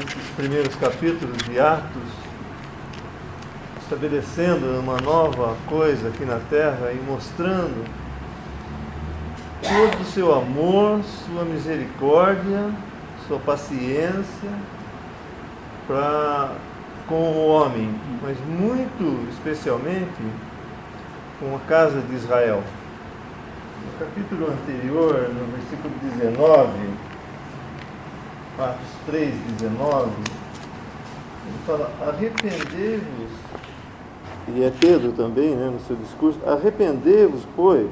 nesses primeiros capítulos de Atos, estabelecendo uma nova coisa aqui na terra e mostrando todo o seu amor, sua misericórdia, sua paciência com o homem, mas muito especialmente com a casa de Israel. No capítulo anterior, no versículo 19, Atos 3:19, ele fala: arrependei-vos, e é Pedro também, no seu discurso, arrependei-vos, pois,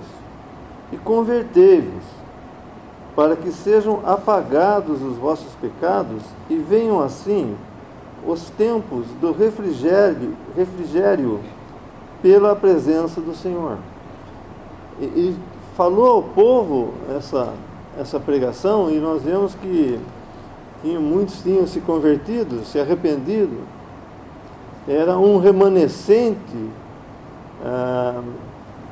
e convertei-vos, para que sejam apagados os vossos pecados, e venham assim os tempos do refrigério pela presença do Senhor. E falou ao povo essa pregação, e nós vemos que muitos tinham se convertido, se arrependido. Era um remanescente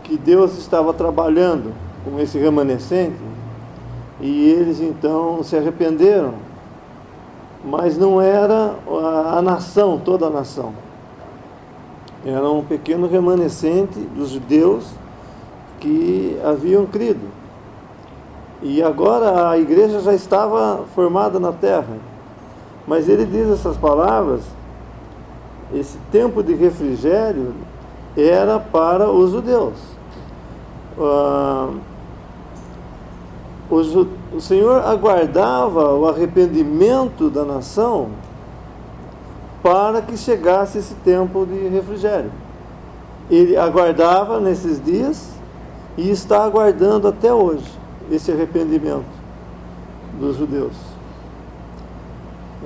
que Deus estava trabalhando com esse remanescente, e eles então se arrependeram, mas não era a nação, toda a nação. Era um pequeno remanescente dos judeus que haviam crido. E agora a igreja já estava formada na terra. Mas ele diz essas palavras: esse tempo de refrigério era para os judeus. O Senhor aguardava o arrependimento da nação para que chegasse esse tempo de refrigério. Ele aguardava nesses dias e está aguardando até hoje esse arrependimento dos judeus.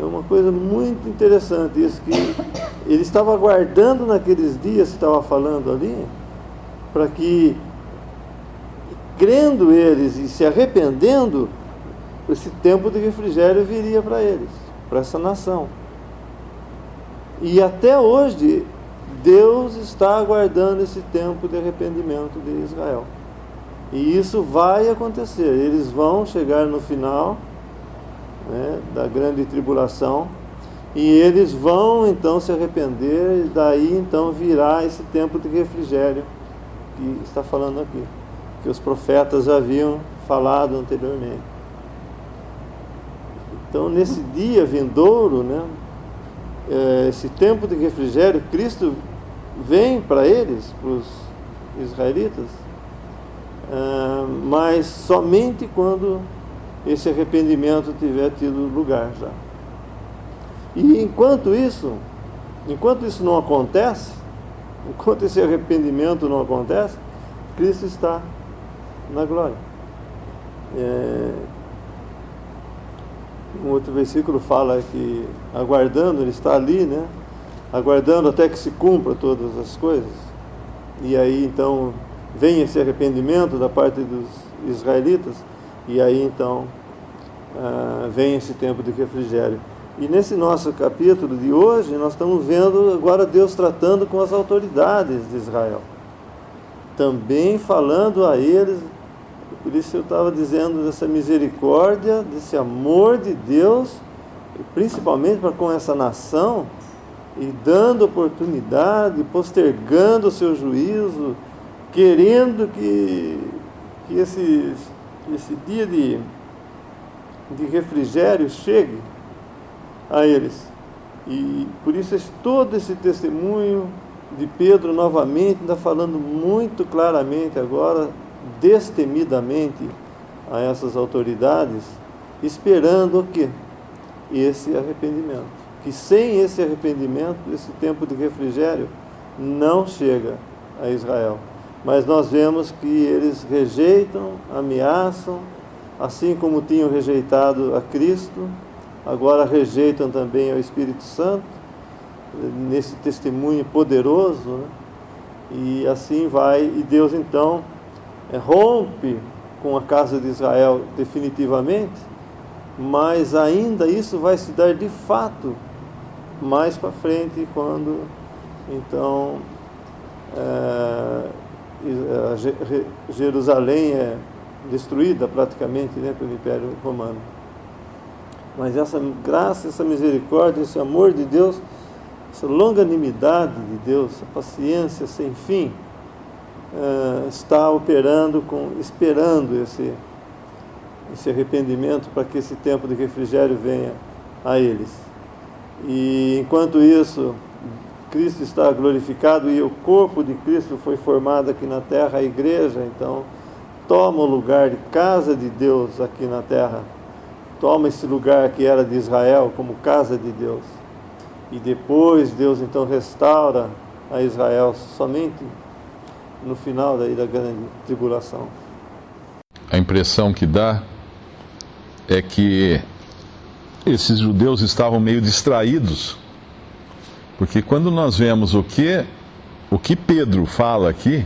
É uma coisa muito interessante isso, que ele estava aguardando naqueles dias que estava falando ali, para que, crendo eles e se arrependendo, esse tempo de refrigério viria para eles, para essa nação. E até hoje Deus está aguardando esse tempo de arrependimento de Israel. E isso vai acontecer. Eles vão chegar no final, da grande tribulação, e eles vão então se arrepender, e daí então virá esse tempo de refrigério que está falando aqui, que os profetas já haviam falado anteriormente. Então, nesse dia vindouro, esse tempo de refrigério, Cristo vem para eles, para os israelitas, mas somente quando esse arrependimento tiver tido lugar já. E enquanto isso não acontece, enquanto esse arrependimento não acontece, Cristo está na glória. Um outro versículo fala que aguardando, ele está ali, aguardando até que se cumpra todas as coisas. E aí então vem esse arrependimento da parte dos israelitas, e aí então vem esse tempo de refrigério. E nesse nosso capítulo de hoje, nós estamos vendo agora Deus tratando com as autoridades de Israel, também falando a eles. Por isso eu estava dizendo dessa misericórdia, desse amor de Deus, principalmente para com essa nação, e dando oportunidade, postergando o seu juízo, querendo que esse dia de refrigério chegue a eles. E por isso todo esse testemunho de Pedro novamente, ainda falando muito claramente agora, destemidamente a essas autoridades, esperando o quê? Esse arrependimento. Que sem esse arrependimento, esse tempo de refrigério não chega a Israel. Mas nós vemos que eles rejeitam, ameaçam, assim como tinham rejeitado a Cristo, agora rejeitam também ao Espírito Santo, nesse testemunho poderoso, e assim vai. E Deus então rompe com a casa de Israel definitivamente, mas ainda isso vai se dar de fato mais para frente, quando então Jerusalém é destruída praticamente pelo Império Romano. Mas essa graça, essa misericórdia, esse amor de Deus, essa longanimidade de Deus, essa paciência sem fim, está operando, esperando esse arrependimento para que esse tempo de refrigério venha a eles. E enquanto isso, Cristo está glorificado e o corpo de Cristo foi formado aqui na terra, a igreja, então, toma o lugar de casa de Deus aqui na terra, toma esse lugar que era de Israel como casa de Deus. E depois Deus então restaura a Israel somente no final da grande tribulação. A impressão que dá é que esses judeus estavam meio distraídos, porque quando nós vemos o que Pedro fala aqui,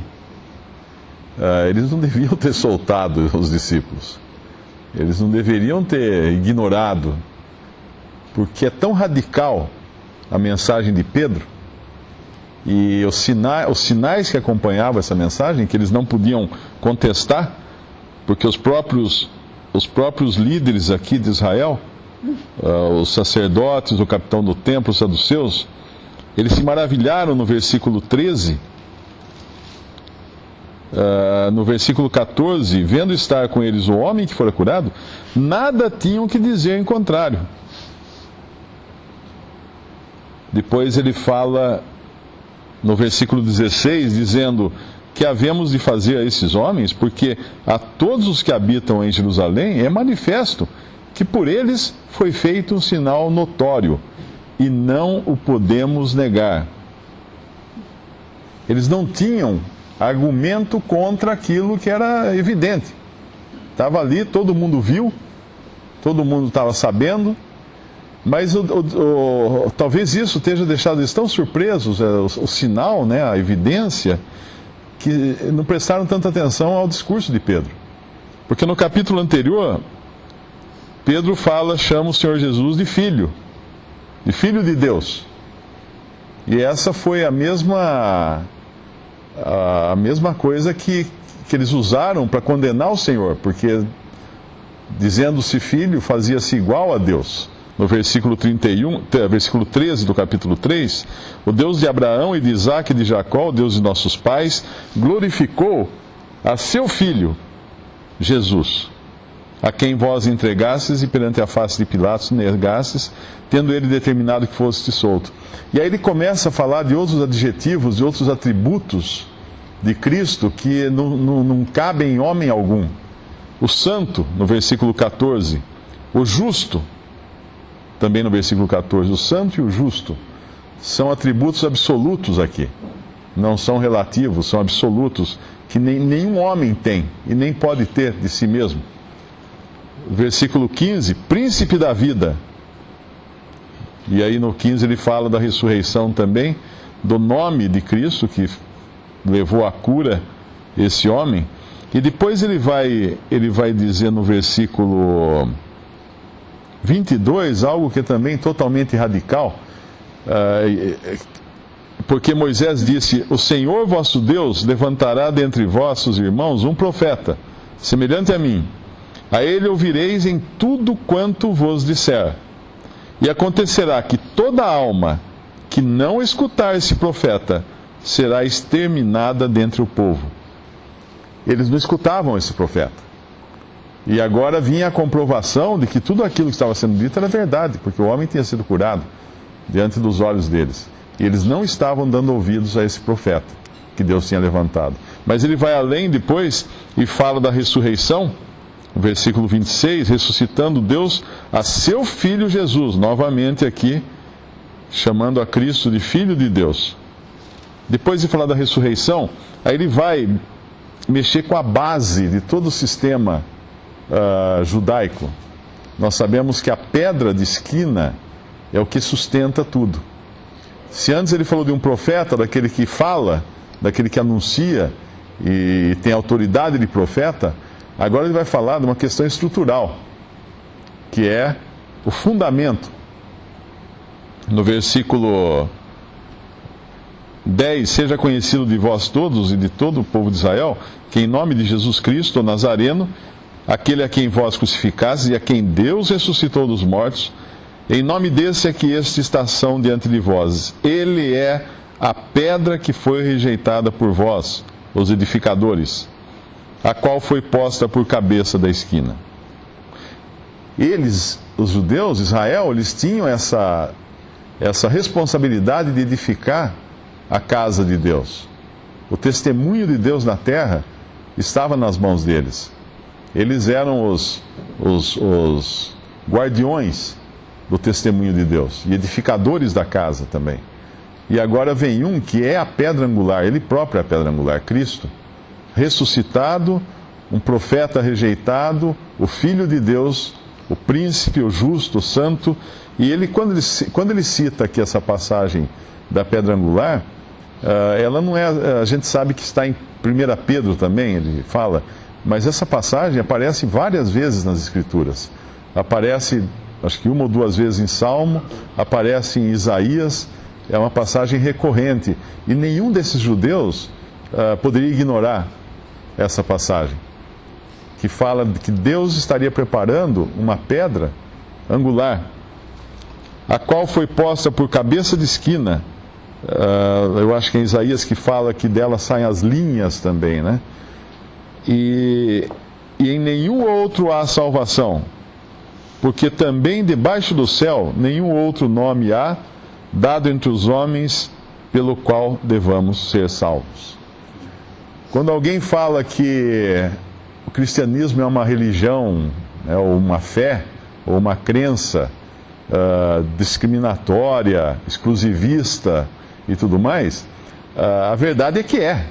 eles não deviam ter soltado os discípulos, eles não deveriam ter ignorado, porque é tão radical a mensagem de Pedro, e os sinais que acompanhavam essa mensagem, que eles não podiam contestar, porque os próprios líderes aqui de Israel, os sacerdotes, o capitão do templo, os saduceus, eles se maravilharam no versículo 13, no versículo 14, vendo estar com eles o homem que fora curado, nada tinham que dizer em contrário. Depois ele fala no versículo 16, dizendo: que havemos de fazer a esses homens, porque a todos os que habitam em Jerusalém é manifesto que por eles foi feito um sinal notório, e não o podemos negar. Eles não tinham argumento contra aquilo que era evidente. Estava ali, todo mundo viu, todo mundo estava sabendo, mas talvez isso esteja deixado eles tão surpresos, o sinal, né, a evidência, que não prestaram tanta atenção ao discurso de Pedro. Porque no capítulo anterior, Pedro chama o Senhor Jesus de filho de Deus. E essa foi a mesma coisa que eles usaram para condenar o Senhor, porque dizendo-se filho, fazia-se igual a Deus. No versículo 13 do capítulo 3, o Deus de Abraão e de Isaque e de Jacó, o Deus de nossos pais, glorificou a seu filho, Jesus, a quem vós entregastes e perante a face de Pilatos negastes, tendo ele determinado que fosse solto. E aí ele começa a falar de outros adjetivos, de outros atributos de Cristo que não cabem em homem algum. O santo, no versículo 14, o justo, também no versículo 14, o santo e o justo são atributos absolutos aqui, não são relativos, são absolutos, que nenhum homem tem e nem pode ter de si mesmo. Versículo 15, príncipe da vida. E aí no 15 ele fala da ressurreição também, do nome de Cristo que levou à cura esse homem. E depois ele vai dizer no versículo 22 algo que é também totalmente radical, porque Moisés disse: o Senhor vosso Deus levantará dentre vossos irmãos um profeta, semelhante a mim. A ele ouvireis em tudo quanto vos disser. E acontecerá que toda alma que não escutar esse profeta será exterminada dentre o povo. Eles não escutavam esse profeta. E agora vinha a comprovação de que tudo aquilo que estava sendo dito era verdade, porque o homem tinha sido curado diante dos olhos deles. E eles não estavam dando ouvidos a esse profeta que Deus tinha levantado. Mas ele vai além depois e fala da ressurreição. No versículo 26, ressuscitando Deus a seu Filho Jesus, novamente aqui, chamando a Cristo de Filho de Deus. Depois de falar da ressurreição, aí ele vai mexer com a base de todo o sistema judaico. Nós sabemos que a pedra de esquina é o que sustenta tudo. Se antes ele falou de um profeta, daquele que fala, daquele que anuncia e tem autoridade de profeta, agora ele vai falar de uma questão estrutural, que é o fundamento. No versículo 10, seja conhecido de vós todos e de todo o povo de Israel, que em nome de Jesus Cristo, o Nazareno, aquele a quem vós crucificastes e a quem Deus ressuscitou dos mortos, em nome desse é que estes estação diante de vós. Ele é a pedra que foi rejeitada por vós, os edificadores, a qual foi posta por cabeça da esquina. Eles, os judeus, Israel, eles tinham essa responsabilidade de edificar a casa de Deus. O testemunho de Deus na terra estava nas mãos deles. Eles eram os guardiões do testemunho de Deus e edificadores da casa também. E agora vem um que é a pedra angular, ele próprio é a pedra angular, Cristo, ressuscitado, um profeta rejeitado, o Filho de Deus, o príncipe, o justo, o santo. E ele, quando ele cita aqui essa passagem da pedra angular, ela não é, a gente sabe que está em 1 Pedro também, ele fala, mas essa passagem aparece várias vezes nas Escrituras. Aparece, acho que uma ou duas vezes em Salmo, aparece em Isaías, é uma passagem recorrente. E nenhum desses judeus poderia ignorar essa passagem, que fala que Deus estaria preparando uma pedra angular, a qual foi posta por cabeça de esquina. Eu acho que é Isaías que fala que dela saem as linhas também, né? E em nenhum outro há salvação, porque também debaixo do céu nenhum outro nome há dado entre os homens pelo qual devamos ser salvos. Quando alguém fala que o cristianismo é uma religião, ou uma fé, ou uma crença discriminatória, exclusivista e tudo mais, a verdade é que é.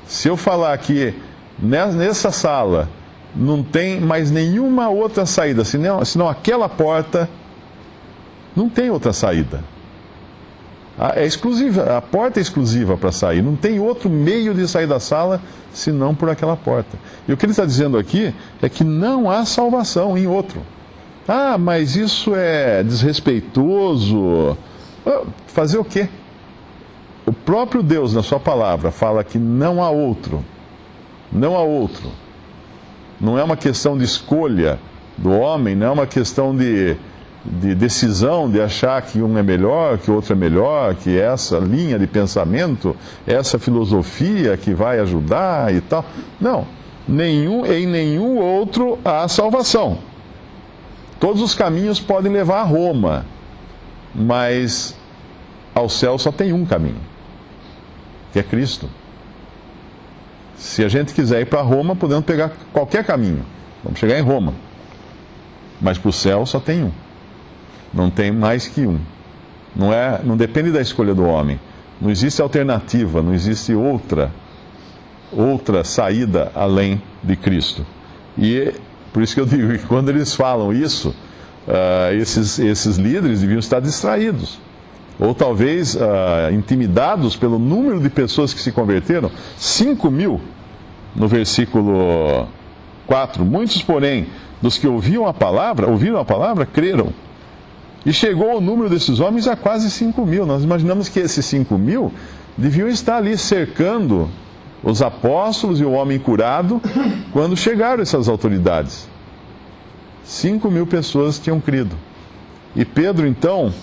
Se eu falar que nessa sala não tem mais nenhuma outra saída, senão aquela porta, não tem outra saída. É exclusiva, a porta é exclusiva para sair, não tem outro meio de sair da sala senão por aquela porta. E o que ele está dizendo aqui é que não há salvação em outro. Ah, mas isso é desrespeitoso. Fazer o quê? O próprio Deus, na sua palavra, fala que não há outro. Não há outro. Não é uma questão de escolha do homem, não é uma questão de decisão, de achar que um é melhor, que o outro é melhor, que essa linha de pensamento, essa filosofia que vai ajudar e tal. Não. Em nenhum outro há salvação. Todos os caminhos podem levar a Roma, mas ao céu só tem um caminho, que é Cristo. Se a gente quiser ir para Roma, podemos pegar qualquer caminho. Vamos chegar em Roma. Mas para o céu só tem um. Não tem mais que um. Não depende da escolha do homem. Não existe alternativa, não existe outra saída além de Cristo. E por isso que eu digo que quando eles falam isso, esses líderes deviam estar distraídos. Ou talvez intimidados pelo número de pessoas que se converteram. 5.000 no versículo 4. Muitos, porém, dos que ouviram a palavra, creram. E chegou o número desses homens a quase 5.000. Nós imaginamos que esses 5.000 deviam estar ali cercando os apóstolos e o homem curado quando chegaram essas autoridades. 5.000 pessoas tinham crido. E Pedro, então,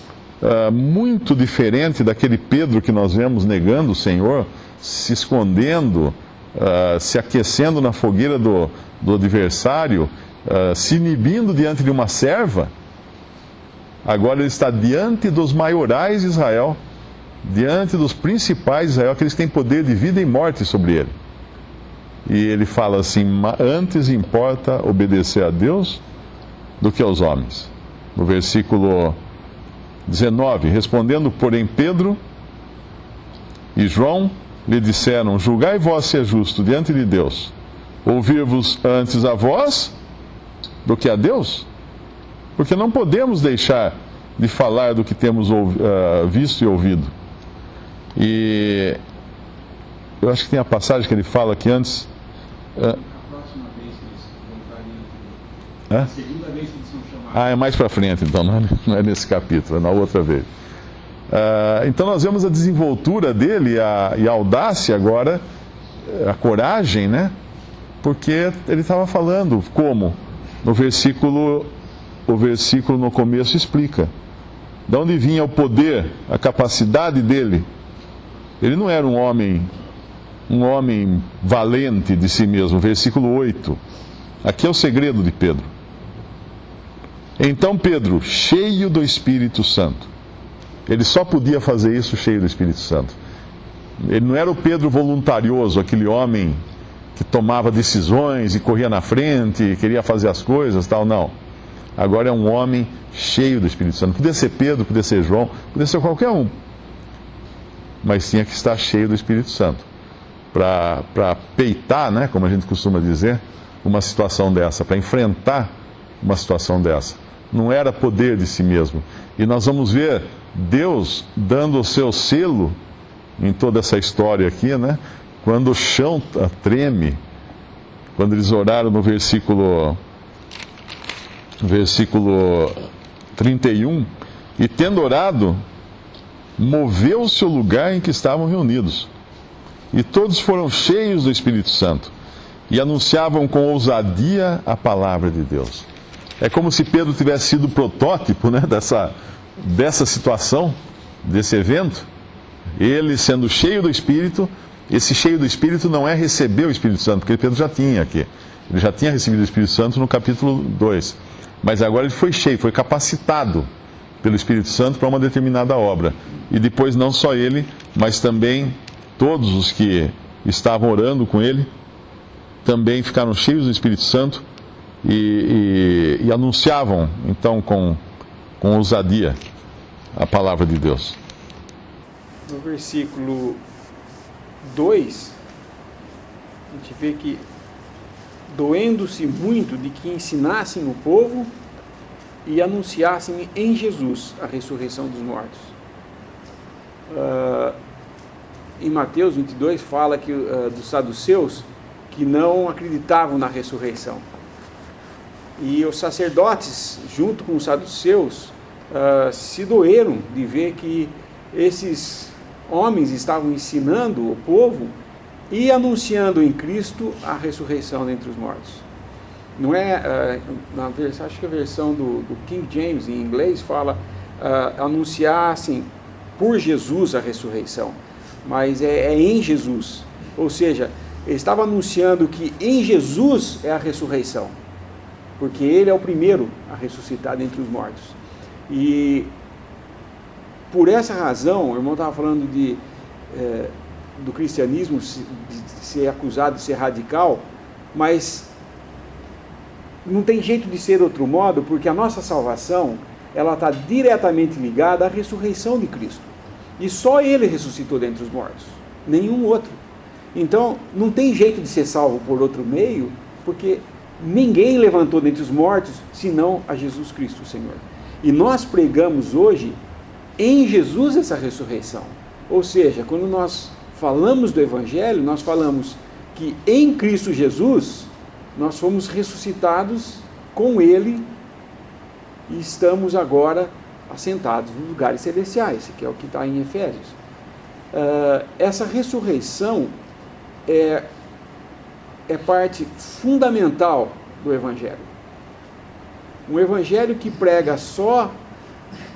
muito diferente daquele Pedro que nós vemos negando o Senhor, se escondendo, se aquecendo na fogueira do adversário, se inibindo diante de uma serva, agora ele está diante dos maiorais de Israel, diante dos principais de Israel, aqueles que têm poder de vida e morte sobre ele. E ele fala assim: antes importa obedecer a Deus do que aos homens. No versículo 19, respondendo, porém, Pedro e João lhe disseram: julgai vós se é justo diante de Deus, ouvir-vos antes a vós do que a Deus? Porque não podemos deixar de falar do que temos visto e ouvido. E eu acho que tem a passagem que ele fala aqui antes. A próxima vez que eles voltarem. A segunda vez que eles são chamados. É mais para frente, então, não é nesse capítulo, é na outra vez. Então nós vemos a desenvoltura dele e a audácia agora, a coragem, né? Porque ele estava falando como? O versículo no começo explica. De onde vinha o poder, a capacidade dele? Ele não era um homem valente de si mesmo. Versículo 8. Aqui é o segredo de Pedro. Então Pedro, cheio do Espírito Santo. Ele só podia fazer isso cheio do Espírito Santo. Ele não era o Pedro voluntarioso, aquele homem que tomava decisões e corria na frente, e queria fazer as coisas, tal, não. Agora é um homem cheio do Espírito Santo. Podia ser Pedro, podia ser João, podia ser qualquer um. Mas tinha que estar cheio do Espírito Santo. Para peitar, né, como a gente costuma dizer, uma situação dessa, para enfrentar uma situação dessa. Não era poder de si mesmo. E nós vamos ver Deus dando o seu selo em toda essa história aqui, né? Quando o chão treme, quando eles oraram no versículo 31, e tendo orado, moveu-se o lugar em que estavam reunidos. E todos foram cheios do Espírito Santo e anunciavam com ousadia a palavra de Deus. É como se Pedro tivesse sido o protótipo, né, dessa situação, desse evento. Ele sendo cheio do Espírito. Esse cheio do Espírito não é receber o Espírito Santo, porque Pedro já tinha aqui. Ele já tinha recebido o Espírito Santo no capítulo 2. Mas agora ele foi cheio, foi capacitado pelo Espírito Santo para uma determinada obra. E depois não só ele, mas também todos os que estavam orando com ele, também ficaram cheios do Espírito Santo e anunciavam, então, com ousadia a palavra de Deus. No versículo 2, a gente vê que, doendo-se muito de que ensinassem o povo e anunciassem em Jesus a ressurreição dos mortos. Em Mateus 22 fala que dos saduceus que não acreditavam na ressurreição. E os sacerdotes, junto com os saduceus, se doeram de ver que esses homens estavam ensinando o povo e anunciando em Cristo a ressurreição dentre os mortos. Não é, acho que a versão do King James em inglês fala anunciassem por Jesus a ressurreição, mas é em Jesus. Ou seja, ele estava anunciando que em Jesus é a ressurreição, porque ele é o primeiro a ressuscitar dentre os mortos. E por essa razão, o irmão estava falando do cristianismo de ser acusado de ser radical, mas não tem jeito de ser de outro modo, porque a nossa salvação ela está diretamente ligada à ressurreição de Cristo. E só Ele ressuscitou dentre os mortos, nenhum outro. Então, não tem jeito de ser salvo por outro meio, porque ninguém levantou dentre os mortos, senão a Jesus Cristo, o Senhor. E nós pregamos hoje em Jesus essa ressurreição. Ou seja, quando nós falamos do Evangelho, nós falamos que em Cristo Jesus, nós fomos ressuscitados com Ele e estamos agora assentados nos lugares celestiais, que é o que está em Efésios. Essa ressurreição é parte fundamental do Evangelho. Um Evangelho que prega só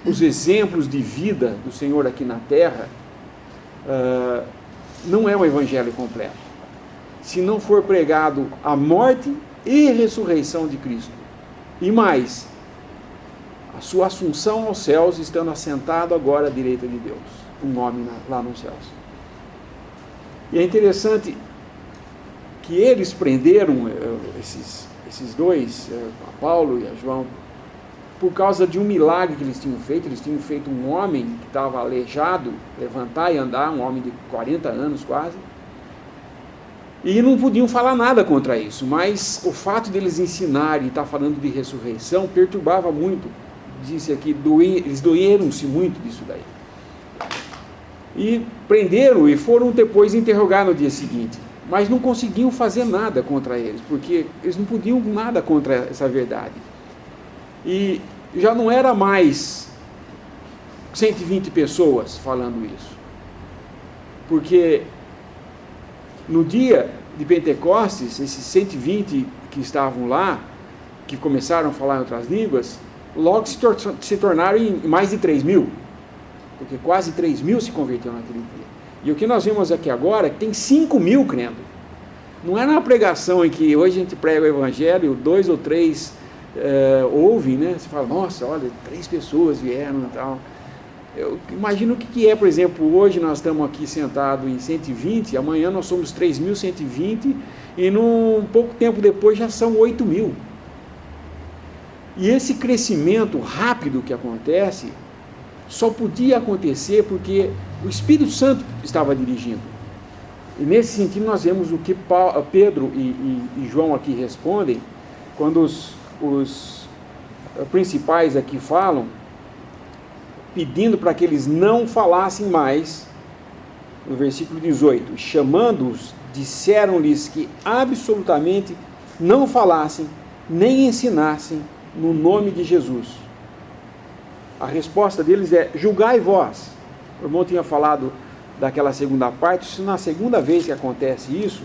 os exemplos de vida do Senhor aqui na terra, não é um Evangelho completo. Se não for pregado a morte e ressurreição de Cristo, e mais, a sua assunção aos céus, estando assentado agora à direita de Deus, um nome lá nos céus. E é interessante que eles prenderam esses dois, a Paulo e a João, por causa de um milagre que eles tinham feito. Eles tinham feito um homem que estava aleijado levantar e andar, um homem de 40 anos quase, e não podiam falar nada contra isso, mas o fato deles ensinarem e estar falando de ressurreição perturbava muito. Disse aqui, eles doeram-se muito disso daí. E prenderam e foram depois interrogar no dia seguinte, mas não conseguiam fazer nada contra eles, porque eles não podiam nada contra essa verdade. E já não era mais 120 pessoas falando isso, porque no dia de Pentecostes, esses 120 que estavam lá, que começaram a falar em outras línguas, logo se tornaram em mais de 3.000, porque quase 3.000 se converteram naquele dia. E o que nós vimos aqui agora é que tem 5.000 crendo. Não é na pregação em que hoje a gente prega o evangelho, 2 ou 3 ouvem, né? Você fala, nossa, olha, 3 pessoas vieram e tal. Eu imagino o que é, por exemplo, hoje nós estamos aqui sentados em 120, amanhã nós somos 3.120 e num pouco tempo depois já são 8.000. E esse crescimento rápido que acontece só podia acontecer porque o Espírito Santo estava dirigindo. E nesse sentido nós vemos o que Pedro e João aqui respondem, quando os principais aqui falam, pedindo para que eles não falassem mais, no versículo 18, chamando-os, disseram-lhes que absolutamente não falassem, nem ensinassem no nome de Jesus. A resposta deles é, julgai vós. O irmão tinha falado daquela segunda parte, isso na segunda vez que acontece isso,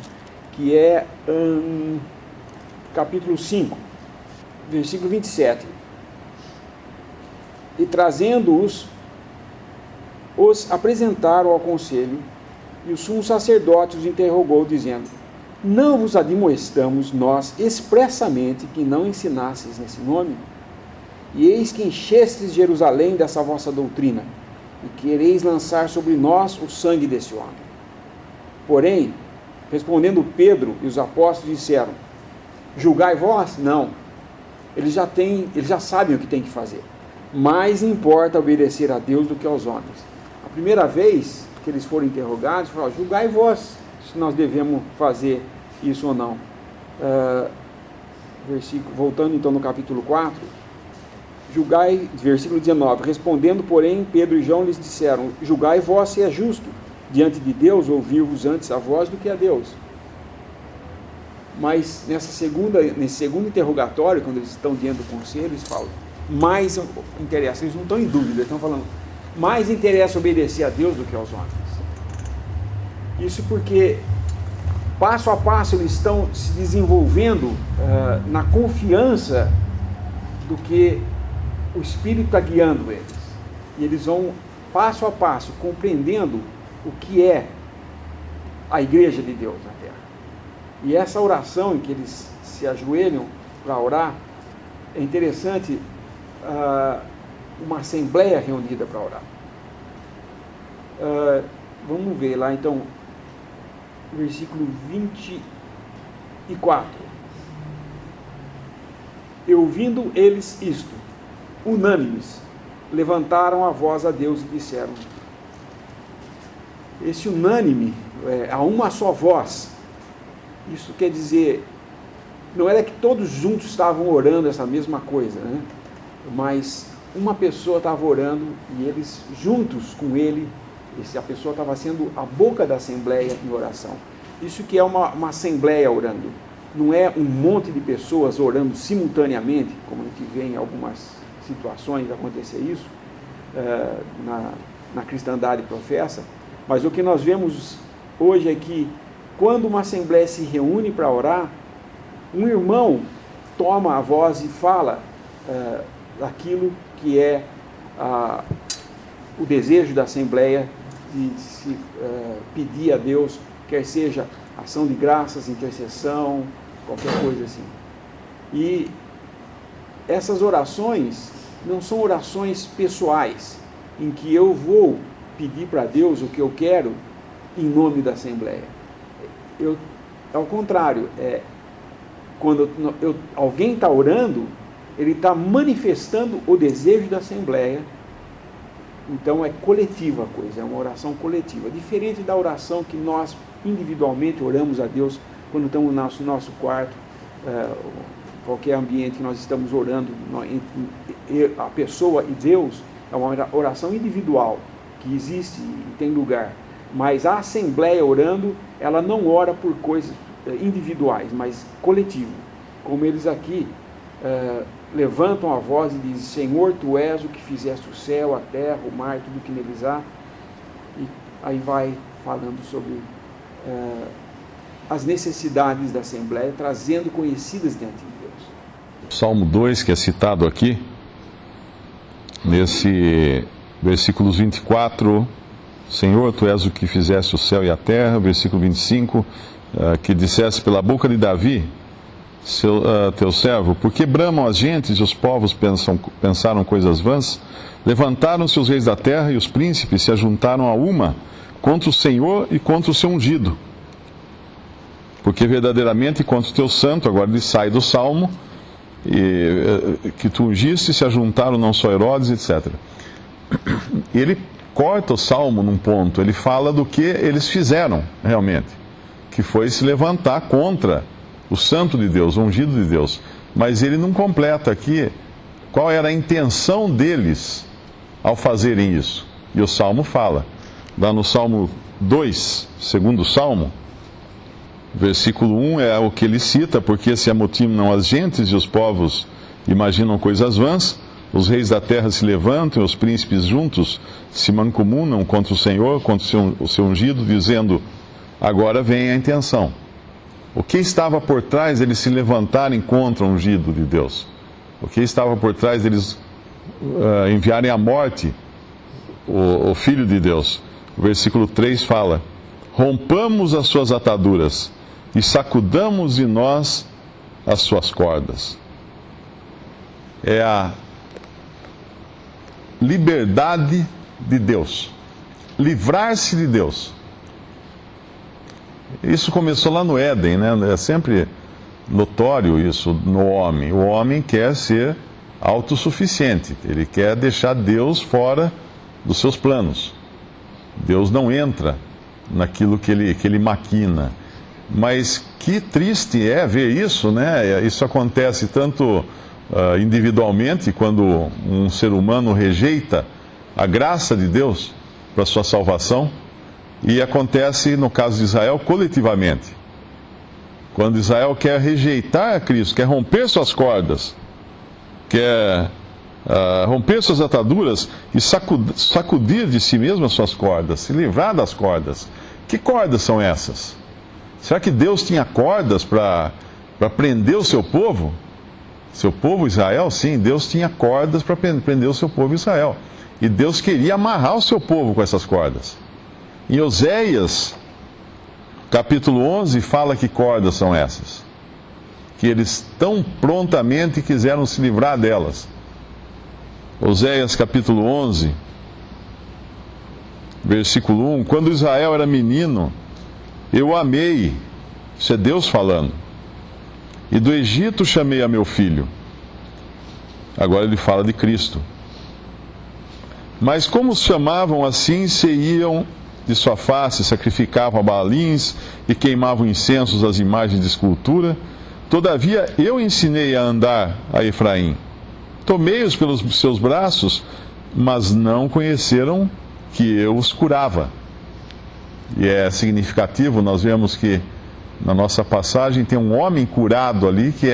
que é capítulo 5, versículo 27. E trazendo-os, os apresentaram ao conselho, e o sumo sacerdote os interrogou, dizendo, não vos admoestamos nós expressamente que não ensinasseis nesse nome? E eis que enchestes Jerusalém dessa vossa doutrina, e quereis lançar sobre nós o sangue desse homem. Porém, respondendo Pedro e os apóstolos disseram, julgai vós? Não. Eles já sabem o que tem que fazer. Mais importa obedecer a Deus do que aos homens. A primeira vez que eles foram interrogados, falaram, julgai vós, se nós devemos fazer isso ou não. Voltando então no capítulo 4, julgai, versículo 19, respondendo, porém, Pedro e João lhes disseram, julgai vós se é justo, diante de Deus, ouvir-vos antes a vós do que a Deus. Mas nesse segundo interrogatório, quando eles estão diante do conselho, eles falam, mais interessa, eles não estão em dúvida, eles estão falando, mais interessa obedecer a Deus do que aos homens. Isso porque, passo a passo, eles estão se desenvolvendo na confiança do que o Espírito está guiando eles. E eles vão, passo a passo, compreendendo o que é a igreja de Deus na terra. E essa oração em que eles se ajoelham para orar, é interessante, uma assembleia reunida para orar. Vamos ver lá então, versículo 24. E ouvindo eles isto, unânimes, levantaram a voz a Deus e disseram, esse unânime, a uma só voz, isso quer dizer, não era que todos juntos estavam orando essa mesma coisa, né? Mas uma pessoa estava orando e eles juntos com ele, a pessoa estava sendo a boca da assembleia em oração. Isso que é uma assembleia orando, não é um monte de pessoas orando simultaneamente, como a gente vê em algumas situações acontecer isso, na cristandade professa, mas o que nós vemos hoje é que quando uma assembleia se reúne para orar, um irmão toma a voz e fala daquilo que é o desejo da assembleia de se pedir a Deus, quer seja ação de graças, intercessão, qualquer coisa assim. E essas orações não são orações pessoais, em que eu vou pedir para Deus o que eu quero em nome da assembleia. Ao contrário, quando alguém está orando, ele está manifestando o desejo da assembleia, então é coletiva a coisa, é uma oração coletiva, diferente da oração que nós individualmente oramos a Deus quando estamos no nosso quarto, qualquer ambiente que nós estamos orando, a pessoa e Deus, é uma oração individual, que existe e tem lugar, mas a assembleia orando, ela não ora por coisas individuais, mas coletivo, como eles aqui levantam a voz e dizem, Senhor, Tu és o que fizeste o céu, a terra, o mar, tudo que neles há, e aí vai falando sobre as necessidades da Assembleia, trazendo conhecidas diante de Deus. Salmo 2, que é citado aqui, nesse versículos 24, Senhor, Tu és o que fizeste o céu e a terra, versículo 25, que disseste pela boca de Davi, teu servo, porque bramam as gentes e os povos pensaram coisas vãs? Levantaram-se os reis da terra e os príncipes se ajuntaram a uma contra o Senhor e contra o seu ungido. Porque verdadeiramente contra o teu santo, agora ele sai do Salmo, que tu ungiste, se ajuntaram não só Herodes, etc. Ele corta o Salmo num ponto, ele fala do que eles fizeram realmente, que foi se levantar contra o santo de Deus, o ungido de Deus. Mas ele não completa aqui qual era a intenção deles ao fazerem isso. E o Salmo fala, lá no Salmo 2, segundo Salmo, versículo 1 é o que ele cita, porque se amotinam as gentes e os povos imaginam coisas vãs, os reis da terra se levantam e os príncipes juntos se mancomunam contra o Senhor, contra o seu ungido, dizendo, agora vem a intenção. O que estava por trás deles se levantarem contra o ungido de Deus? O que estava por trás deles enviarem à morte o Filho de Deus? O versículo 3 fala, rompamos as suas ataduras e sacudamos de nós as suas cordas. É a liberdade de Deus, livrar-se de Deus. Isso começou lá no Éden, né? É sempre notório isso no homem. O homem quer ser autossuficiente, ele quer deixar Deus fora dos seus planos. Deus não entra naquilo que ele maquina. Mas que triste é ver isso, né? Isso acontece tanto individualmente, quando um ser humano rejeita a graça de Deus para sua salvação, e acontece, no caso de Israel, coletivamente. Quando Israel quer rejeitar a Cristo, quer romper suas cordas, quer romper suas ataduras e sacudir de si mesmo as suas cordas, se livrar das cordas. Que cordas são essas? Será que Deus tinha cordas para prender o seu povo? Seu povo Israel? Sim, Deus tinha cordas para prender o seu povo Israel. E Deus queria amarrar o seu povo com essas cordas. Em Oséias, capítulo 11, fala que cordas são essas. Que eles tão prontamente quiseram se livrar delas. Oséias, capítulo 11, versículo 1. Quando Israel era menino, eu o amei. Isso é Deus falando. E do Egito chamei a meu filho. Agora ele fala de Cristo. Mas como os chamavam assim, se iam de sua face, sacrificavam a Baalins e queimavam incensos às imagens de escultura. Todavia eu ensinei a andar a Efraim. Tomei-os pelos seus braços, mas não conheceram que eu os curava. E é significativo, nós vemos que na nossa passagem tem um homem curado ali, que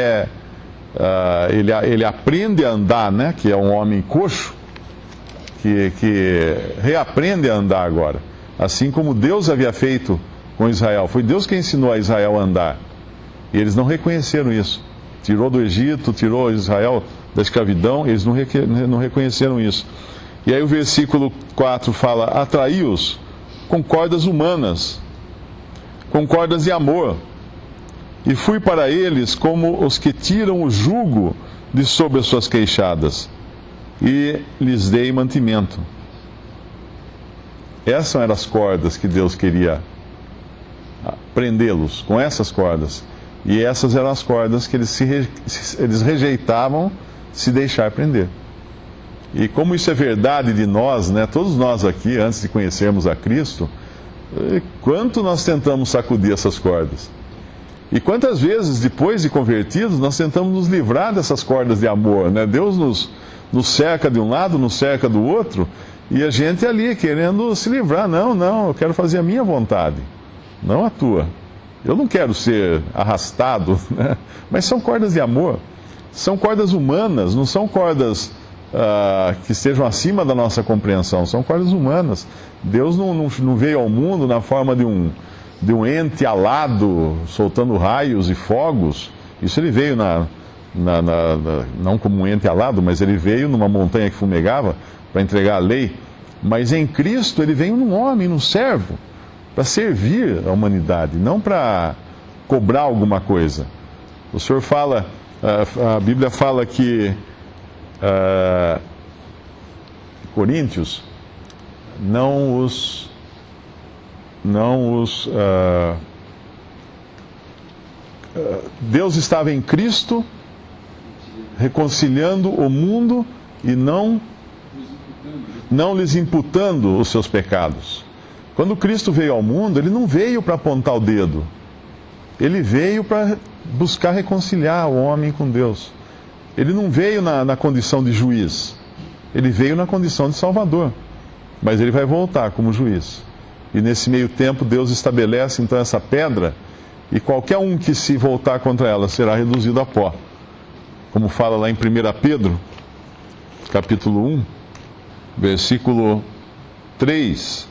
ele aprende a andar, né? Que é um homem coxo, que reaprende a andar agora. Assim como Deus havia feito com Israel. Foi Deus que ensinou a Israel a andar. E eles não reconheceram isso. Tirou do Egito, tirou Israel da escravidão, eles não reconheceram isso. E aí o versículo 4 fala, atraí-os com cordas humanas, com cordas de amor, e fui para eles como os que tiram o jugo de sobre as suas queixadas, e lhes dei mantimento. Essas eram as cordas que Deus queria prendê-los, com essas cordas. E essas eram as cordas que eles rejeitavam se deixar prender. E como isso é verdade de nós, né? Todos nós aqui, antes de conhecermos a Cristo, quanto nós tentamos sacudir essas cordas? E quantas vezes, depois de convertidos, nós tentamos nos livrar dessas cordas de amor, né? Deus nos cerca de um lado, nos cerca do outro, e a gente ali querendo se livrar. Não, eu quero fazer a minha vontade, não a tua. Eu não quero ser arrastado, né? Mas são cordas de amor, são cordas humanas, não são cordas que estejam acima da nossa compreensão, são cordas humanas. Deus não veio ao mundo na forma de de um ente alado soltando raios e fogos. Isso ele veio não como um ente alado, mas ele veio numa montanha que fumegava para entregar a lei. Mas em Cristo ele veio num homem, num servo, para servir a humanidade, não para cobrar alguma coisa. O Senhor fala, a Bíblia fala que Coríntios Deus estava em Cristo reconciliando o mundo e não lhes imputando os seus pecados. Quando Cristo veio ao mundo, ele não veio para apontar o dedo. Ele veio para buscar reconciliar o homem com Deus. Ele não veio na condição de juiz. Ele veio na condição de Salvador. Mas ele vai voltar como juiz. E nesse meio tempo, Deus estabelece então essa pedra, e qualquer um que se voltar contra ela será reduzido a pó. Como fala lá em 1 Pedro, capítulo 1, versículo 3.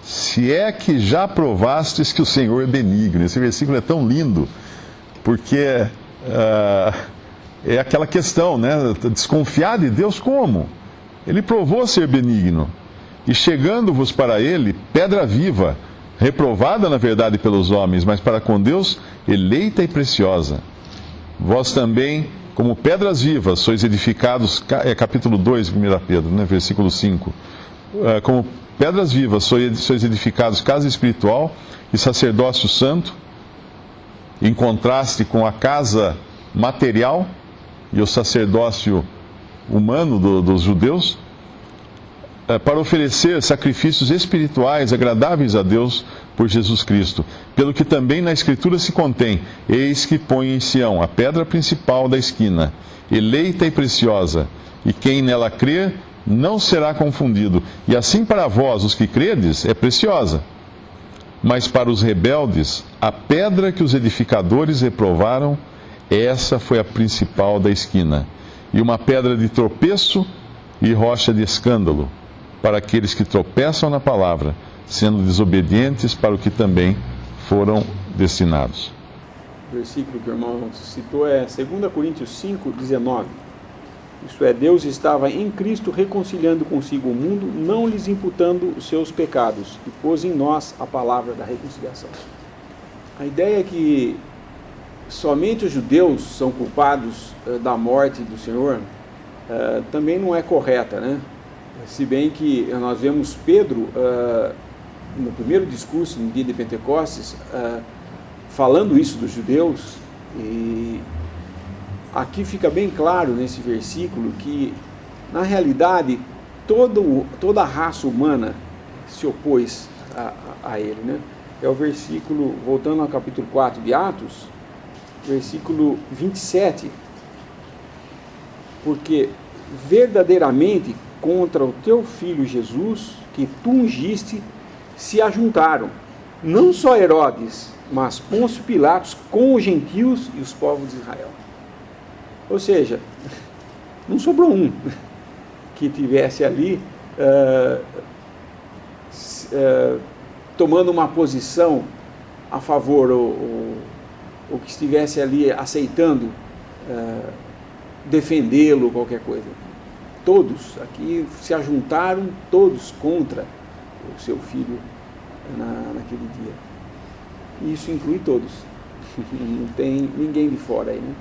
Se é que já provastes que o Senhor é benigno. Esse versículo é tão lindo, porque é aquela questão, né? Desconfiar de Deus como? Ele provou ser benigno. E chegando-vos para ele, pedra viva, reprovada na verdade pelos homens, mas para com Deus, eleita e preciosa. Vós também, como pedras vivas, sois edificados, capítulo 2, 1 Pedro, né? Versículo 5. Como pedras vivas, sois edificados casa espiritual e sacerdócio santo, em contraste com a casa material e o sacerdócio humano dos judeus, para oferecer sacrifícios espirituais agradáveis a Deus por Jesus Cristo. Pelo que também na Escritura se contém: eis que põe em Sião a pedra principal da esquina, eleita e preciosa, e quem nela crer não será confundido. E assim para vós, os que credes, é preciosa. Mas para os rebeldes, a pedra que os edificadores reprovaram, essa foi a principal da esquina, e uma pedra de tropeço e rocha de escândalo, para aqueles que tropeçam na palavra, sendo desobedientes para o que também foram destinados. O versículo que o irmão citou é 2 Coríntios 5, 19. Isto é, Deus estava em Cristo reconciliando consigo o mundo, não lhes imputando os seus pecados, e pôs em nós a palavra da reconciliação. A ideia é que somente os judeus são culpados da morte do Senhor também não é correta, né? Se bem que nós vemos Pedro, no primeiro discurso, no dia de Pentecostes, falando isso dos judeus, e aqui fica bem claro nesse versículo que, na realidade, toda a raça humana se opôs a ele, né? É o versículo, voltando ao capítulo 4 de Atos, versículo 27, porque verdadeiramente contra o teu filho Jesus, que tu ungiste, se ajuntaram, não só Herodes, mas Pôncio Pilatos com os gentios e os povos de Israel. Ou seja, não sobrou um que tivesse ali tomando uma posição a favor, ou que estivesse ali aceitando defendê-lo, qualquer coisa. Todos aqui se ajuntaram, todos contra o seu filho naquele dia. E isso inclui todos. Não tem ninguém de fora aí, né?